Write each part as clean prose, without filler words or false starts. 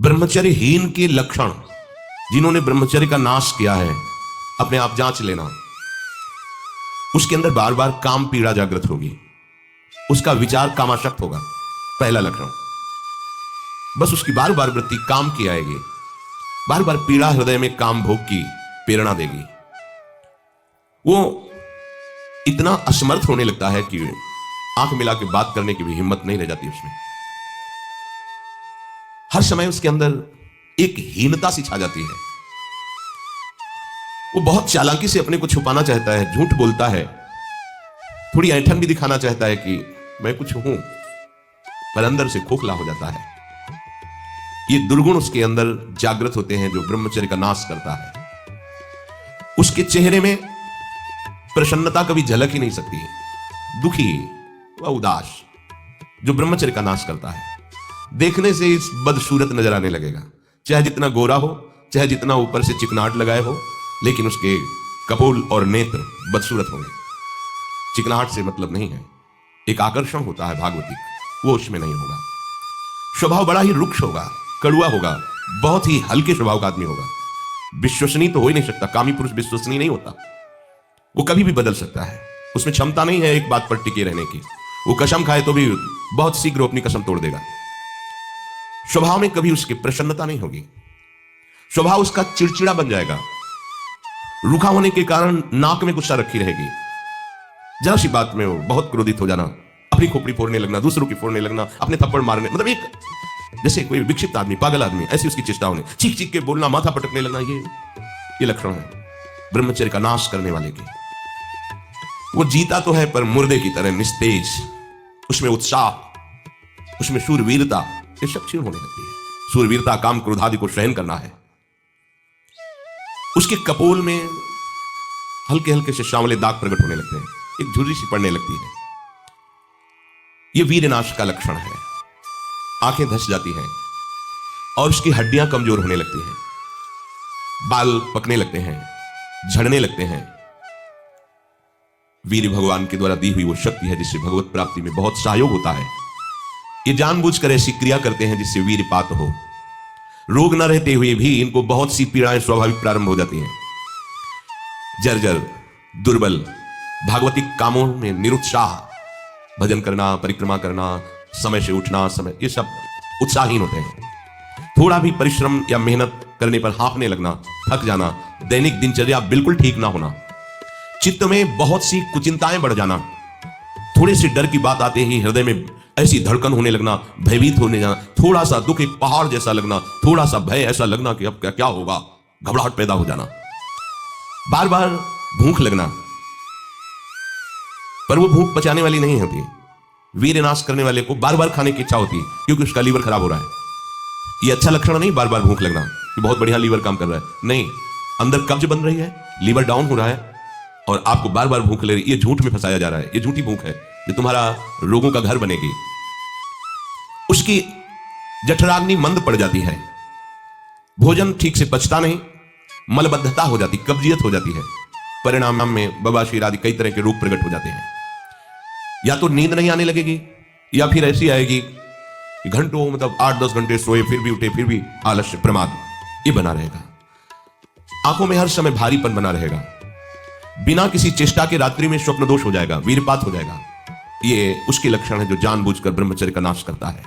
ब्रह्मचर्यहीन के लक्षण, जिन्होंने ब्रह्मचर्य का नाश किया है, अपने आप जांच लेना। उसके अंदर बार बार काम पीड़ा जागृत होगी, उसका विचार कामाशक्त होगा, पहला लक्षण। बस उसकी बार बार वृत्ति काम की आएगी, बार बार पीड़ा हृदय में काम भोग की प्रेरणा देगी। वो इतना असमर्थ होने लगता है कि आंख मिला के बात करने की भी हिम्मत नहीं रह जाती उसमें। हर समय उसके अंदर एक हीनता सी छा जाती है। वो बहुत चालाकी से अपने को छुपाना चाहता है, झूठ बोलता है, थोड़ी ऐंठन भी दिखाना चाहता है कि मैं कुछ हूं, पर अंदर से खोखला हो जाता है। ये दुर्गुण उसके अंदर जागृत होते हैं जो ब्रह्मचर्य का नाश करता है। उसके चेहरे में प्रसन्नता कभी झलक ही नहीं सकती, दुखी व उदास, जो ब्रह्मचर्य का नाश करता है। देखने से इस बदसूरत नजर आने लगेगा, चाहे जितना गोरा हो, चाहे जितना ऊपर से चिकनाहट लगाए हो, लेकिन उसके कपोल और नेत्र बदसूरत होंगे। चिकनाहट से मतलब नहीं है, एक आकर्षण होता है भागवतिक, वो उसमें नहीं होगा। स्वभाव बड़ा ही रुक्ष होगा, कड़ुआ होगा, बहुत ही हल्के स्वभाव का आदमी होगा। विश्वसनीय तो हो ही नहीं सकता, कामी पुरुष विश्वसनीय नहीं होता, वो कभी भी बदल सकता है। उसमें क्षमता नहीं है एक बात पर टिके रहने की। वो कसम खाए तो भी बहुत शीघ्र अपनी कसम तोड़ देगा। स्वभाव में कभी उसकी प्रसन्नता नहीं होगी, स्वभाव उसका चिड़चिड़ा बन जाएगा। रूखा होने के कारण नाक में गुस्सा रखी रहेगी, जरा सी बात में वो बहुत क्रोधित हो जाना, अपनी खोपड़ी फोड़ने लगना, दूसरों की फोड़ने लगना, अपने थप्पड़ मारने, मतलब एक जैसे कोई विक्षिप्त आदमी, पागल आदमी, ऐसी उसकी चेष्टा होने, चीख चीख के बोलना, माथा पटकने लगना, ये लक्षण है ब्रह्मचर्य का नाश करने वाले के। वो जीता तो है पर मुर्दे की तरह निस्तेज, उसमें उत्साह, उसमें शूरवीरता, ये सब क्षीण होने लगती है। शूरवीरता काम क्रोध आदि को सहन करना है। उसके कपोल में हल्के हल्के से सांवले दाग प्रकट होने लगते हैं, एक झुर्री सी पड़ने लगती है। यह वीरनाश का लक्षण है। आंखें धस जाती हैं और उसकी हड्डियां कमजोर होने लगती हैं, बाल पकने लगते हैं, झड़ने लगते हैं। वीर भगवान के द्वारा दी हुई वो शक्ति है जिससे भगवत प्राप्ति में बहुत सहयोग होता है। ये जानबूझकर ऐसी क्रिया करते हैं जिससे वीरपात हो। रोग न रहते हुए भी इनको बहुत सी पीड़ाएं स्वाभाविक प्रारंभ हो जाती हैं। जर्जर, दुर्बल, भागवतिक कामों में निरुत्साह, भजन करना, परिक्रमा करना, समय से उठना, समय, ये सब उत्साहहीन होते हैं। थोड़ा भी परिश्रम या मेहनत करने पर हाँफने लगना, थक जाना, दैनिक दिनचर्या बिल्कुल ठीक ना होना, चित्त में बहुत सी कुचिंताएं बढ़ जाना, थोड़े से डर की बात आते ही हृदय में ऐसी धड़कन होने लगना, भयभीत होने जाना, थोड़ा सा दुख एक पहाड़ जैसा लगना, थोड़ा सा भय ऐसा लगना कि अब क्या क्या होगा, घबराहट पैदा हो जाना, बार बार भूख लगना, पर वो भूख पचाने वाली नहीं होती। वीरनाश करने वाले को बार बार खाने की इच्छा होती है क्योंकि उसका लीवर खराब हो रहा है। ये अच्छा लक्षण नहीं बार बार भूख लगना कि बहुत बढ़िया लीवर काम कर रहा है, नहीं, अंदर कब्ज बन रही है, लीवर डाउन हो रहा है और आपको बार बार भूख लग रही है। ये झूठ में फंसाया जा रहा है, ये झूठी भूख है जो तुम्हारा रोगों का घर बनेगी। उसकी जठराग्नि मंद पड़ जाती है, भोजन ठीक से पचता नहीं, मलबद्धता हो जाती, कब्जियत हो जाती है। परिणाम में बवासीर आदि कई तरह के रोग प्रकट हो जाते हैं। या तो नींद नहीं आने लगेगी या फिर ऐसी आएगी कि घंटों, मतलब 8-10 घंटे सोए फिर भी उठे, फिर भी आलस्य, प्रमाद, ये बना रहेगा। आंखों में हर समय भारीपन बना रहेगा, बिना किसी चेष्टा के रात्रि में स्वप्न दोष हो जाएगा, वीरपात हो जाएगा। ये उसके लक्षण है जो जानबूझकर ब्रह्मचर्य का नाश करता है।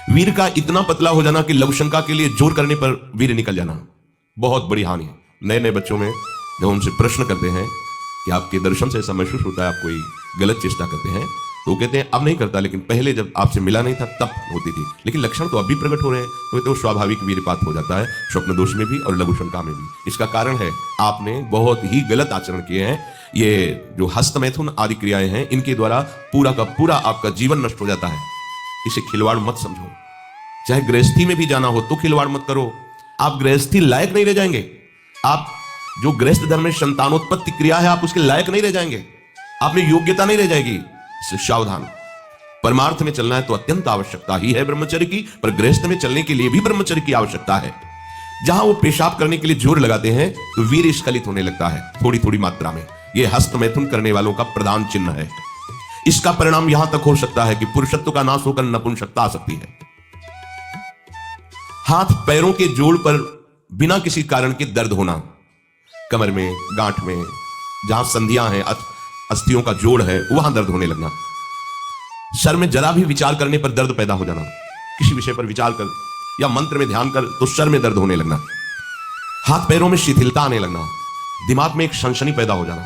वीर का इतना पतला हो जाना कि लघुशंका के लिए जोर करने पर वीर निकल जाना, बहुत बड़ी हानि है। नए नए बच्चों में जब उनसे प्रश्न करते हैं कि आपके दर्शन से ऐसा महसूस होता है आप कोई गलत चेष्टा करते हैं, तो वो कहते हैं अब नहीं करता, लेकिन पहले जब आपसे मिला नहीं था तब होती थी, लेकिन लक्षण तो अब भी प्रकट हो रहे हैं। तो स्वाभाविक वीरपात हो जाता है, स्वप्न दोष में भी और लघुशंका में भी। इसका कारण है आपने बहुत ही गलत आचरण किए हैं। ये जो हस्तमैथुन आदि क्रियाएं हैं, इनके द्वारा पूरा का पूरा आपका जीवन नष्ट हो जाता है। इसे खिलवाड़ मत समझो। चाहे गृहस्थी में भी जाना हो तो खिलवाड़ मत करो, आप गृहस्थी लायक नहीं रह जाएंगे। आप जो गृहस्थ धर्म में संतानोत्पत्ति क्रिया है, आप उसके लायक नहीं रह जाएंगे, आप में योग्यता नहीं रह जाएगी। इससे सावधान। परमार्थ में चलना है तो अत्यंत आवश्यकता ही है ब्रह्मचर्य की, पर गृहस्थ में चलने के लिए भी ब्रह्मचर्य की आवश्यकता है। जहां वो पेशाब करने के लिए जोर लगाते हैं तो वीर स्खलित होने लगता है थोड़ी थोड़ी मात्रा में। यह हस्त मैथुन करने वालों का प्रधान चिन्ह है। इसका परिणाम यहां तक हो सकता है कि पुरुषत्व का नाश होकर नपुंसकता आ सकती है। हाथ पैरों के जोड़ पर बिना किसी कारण के दर्द होना, कमर में, गांठ में, जहां संधियां हैं, अस्थियों का जोड़ है, वहां दर्द होने लगना। सर में जरा भी विचार करने पर दर्द पैदा हो जाना, किसी विषय पर विचार कर या मंत्र में ध्यान कर तो सर में दर्द होने लगना। हाथ पैरों में शिथिलता आने लगना, दिमाग में एक सनसनी पैदा हो जाना,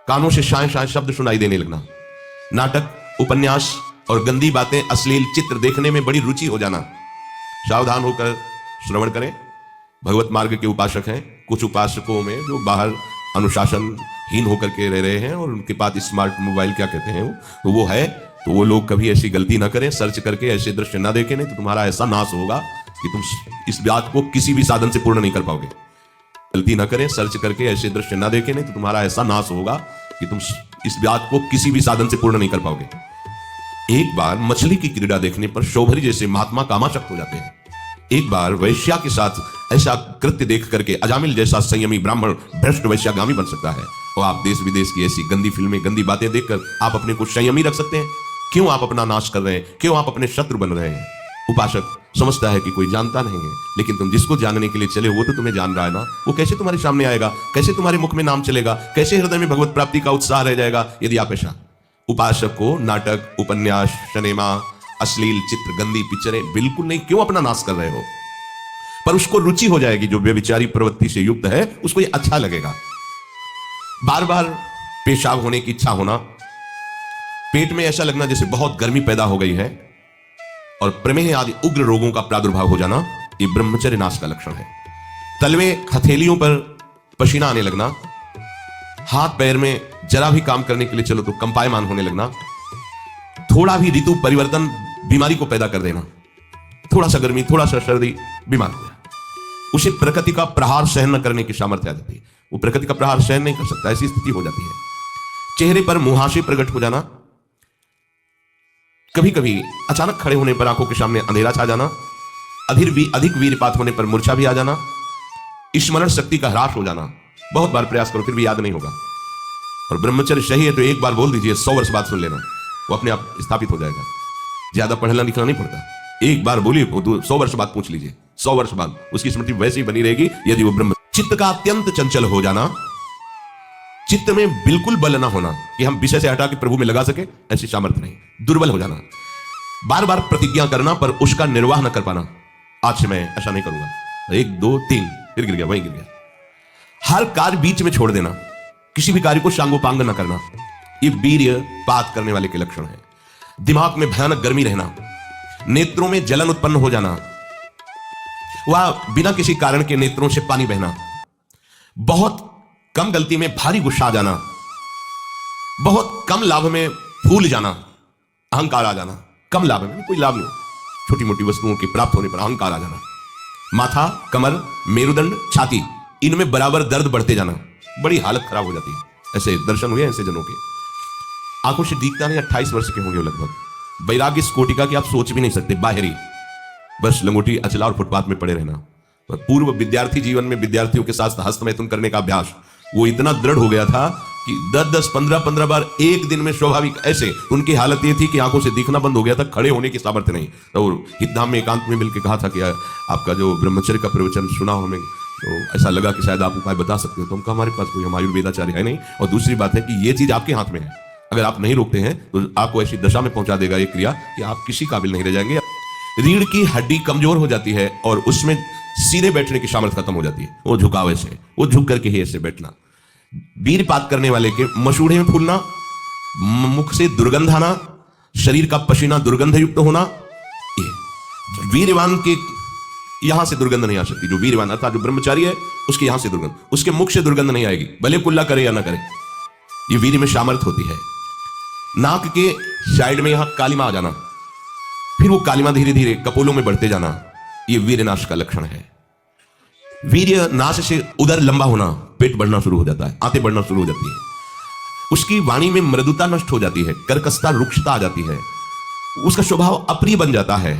कानों से शाय शाय शब्द सुनाई देने लगना, नाटक, उपन्यास और गंदी बातें, अश्लील चित्र देखने में बड़ी रुचि हो जाना। सावधान होकर श्रवण करें। भगवत मार्ग के उपासक हैं, कुछ उपासकों में जो बाहर अनुशासनहीन होकर के रह रहे हैं और उनके पास स्मार्ट मोबाइल क्या कहते हैं वो है, तो वो लोग कभी ऐसी गलती ना करें, सर्च करके ऐसे दृश्य ना देखें, नहीं तो तुम्हारा ऐसा नाश होगा कि तुम इस बात को किसी भी साधन से पूर्ण नहीं कर पाओगे। गलती ना करें, सर्च करके ऐसे दृश्य ना देखें, नहीं तो तुम्हारा ऐसा नाश होगा कि तुम इस बात को किसी भी साधन से पूर्ण नहीं कर पाओगे। एक बार मछली की क्रीड़ा देखने पर शौभरी जैसे महात्मा कामाशक्त हो जाते हैं। एक बार वैश्या के साथ ऐसा कृत्य देख करके अजामिल जैसा संयमी ब्राह्मण भ्रष्ट वैश्यागामी बन सकता है। और आप देश विदेश की ऐसी गंदी फिल्में, गंदी बातें देखकर आप अपने को संयमी रख सकते हैं? क्यों आप अपना नाश कर रहे हैं? क्यों आप अपने शत्रु बन रहे हैं? उपासक समझता है कि कोई जानता नहीं है, लेकिन तुम जिसको जानने के लिए चले वो तो तुम्हें जान रहा है ना। वो कैसे तुम्हारे सामने आएगा? कैसे तुम्हारे मुख में नाम चलेगा? कैसे हृदय में भगवत प्राप्ति का उत्साह रह जाएगा यदि आप ऐसा? उपासक को नाटक, उपन्यास, सिनेमा, अश्लील चित्र, गंदी पिक्चरें बिल्कुल नहीं। क्यों अपना नाश कर रहे हो? पर उसको रुचि हो जाएगी, जो व्यभिचारी प्रवृत्ति से युक्त है उसको ये अच्छा लगेगा। बार बार पेशाब होने की इच्छा होना, पेट में ऐसा लगना जैसे बहुत गर्मी पैदा हो गई है, और प्रमेह आदि उग्र रोगों का प्रादुर्भाव हो जाना, ये ब्रह्मचर्य नाश का लक्षण है। तलवे हथेलियों पर पसीना आने लगना, हाथ पैर में जरा भी काम करने के लिए चलो तो कंपायमान होने लगना, थोड़ा भी ऋतु परिवर्तन बीमारी को पैदा कर देना, थोड़ा सा गर्मी, थोड़ा सा सर्दी, बीमार हो जाए। उसे प्रकृति का प्रहार सहन न करने की सामर्थ्य आ जाती है, वो प्रकृति का प्रहार सहन नहीं कर सकता, ऐसी स्थिति हो जाती है। चेहरे पर मुहासे प्रकट हो जाना, कभी कभी अचानक खड़े होने पर आंखों के सामने अंधेरा छा जाना, अधिक वीरपात होने पर मूर्छा भी आ जाना, स्मरण शक्ति का ह्रास हो जाना। बहुत बार प्रयास करो फिर भी याद नहीं होगा। और ब्रह्मचर्य सही है तो एक बार बोल दीजिए, 100 वर्ष बाद सुन लेना, वो अपने आप स्थापित हो जाएगा। ज्यादा पढ़ना लिखना नहीं पड़ता, एक बार बोलिए, 100 वर्ष बाद पूछ लीजिए, 100 वर्ष बाद उसकी स्मृति वैसे ही बनी रहेगी यदि वो ब्रह्म। चित्त का अत्यंत चंचल हो जाना, चित्त में बिल्कुल बल ना होना कि हम विषय से हटा के प्रभु में लगा सके, ऐसी सामर्थ्य नहीं। दुर्बल हो जाना, बार बार प्रतिज्ञा करना पर उसका निर्वाह न कर पाना, आज से मैं ऐसा नहीं करूंगा, 1 2 3 फिर गिर गया, वहीं गिर गया। हर कार्य बीच में छोड़ देना, किसी भी कार्य को शांगोपांग न करना, ये वीर्यपात करने वाले के लक्षण है। दिमाग में भयानक गर्मी रहना, नेत्रों में जलन उत्पन्न हो जाना, वह बिना किसी कारण के नेत्रों से पानी बहना, बहुत कम गलती में भारी गुस्सा आ जाना, बहुत कम लाभ में फूल जाना, अहंकार आ जाना। कम लाभ में कोई लाभ नहीं, छोटी मोटी वस्तुओं के प्राप्त होने पर अहंकार आ जाना। माथा, कमर, मेरुदंड, छाती, इनमें बराबर दर्द बढ़ते जाना, बड़ी हालत खराब हो जाती है। ऐसे दर्शन हुए ऐसे जनों के, आंखों से दिखता नहीं, 28 वर्ष के होंगे लगभग। वैराग्य इस कोटि का कि आप सोच भी नहीं सकते, बाहरी बस लंगोटी अचला और फुटपाथ में पड़े रहना। पूर्व विद्यार्थी जीवन में विद्यार्थियों के साथ हस्तमैथुन करने का अभ्यास वो इतना दृढ़ हो गया था कि 10-10, 15-15 बार एक दिन में स्वाभाविक ऐसे उनकी हालत ये थी कि आंखों से दिखना बंद हो गया था, खड़े होने की सामर्थ्य नहीं। और हितधाम में एकांत में मिलकर कहा था कि आपका जो ब्रह्मचर्य का प्रवचन सुना हमें, तो ऐसा लगा कि शायद आप उपाय बता सकते हो। तो हमका हमारे पास कोई हम आयुर्वेदाचार्य है नहीं, और दूसरी बात है कि ये चीज आपके हाथ में है, अगर आप नहीं रोकते हैं तो आपको ऐसी दशा में पहुंचा देगा ये क्रिया कि आप किसी काबिल नहीं रह जाएंगे। रीढ़ की हड्डी कमजोर हो जाती है और उसमें सीधे बैठने की सामर्थ्य खत्म हो जाती है, वो झुकाव ऐसे, वो झुक करके ही ऐसे बैठना। वीरपात करने वाले के मसूड़े में फूलना, मुख से दुर्गंध आना, शरीर का पसीना दुर्गंध युक्त होना। ये वीरवान के यहां से दुर्गंध नहीं आ सकती, जो वीरवान अर्थात जो ब्रह्मचारी है उसके यहां से दुर्गंध, उसके मुख से दुर्गंध नहीं आएगी, भले कुल्ला करे या ना करे, ये वीर में सामर्थ होती है। नाक के साइड में यहां कालिमा आ जाना, फिर वो कालिमा धीरे धीरे कपोलों में बढ़ते जाना, ये वीर नाश का लक्षण है। वीर्य नाश से उदर लंबा होना, पेट बढ़ना शुरू हो जाता है, आंतें बढ़ना शुरू हो जाती है, उसकी वाणी में मृदुता नष्ट हो जाती है, कर्कशता, रुक्षता आ जाती है, उसका स्वभाव अप्रिय बन जाता है,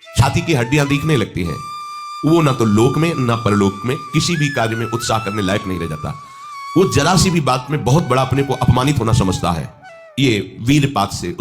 छाती की हड्डियां दिखने लगती हैं, वो ना तो लोक में ना परलोक में किसी भी कार्य में उत्साह करने लायक नहीं रह जाता, वो जरा सी भी बात में बहुत बड़ा अपने को अपमानित होना समझता है। ये वीरपात से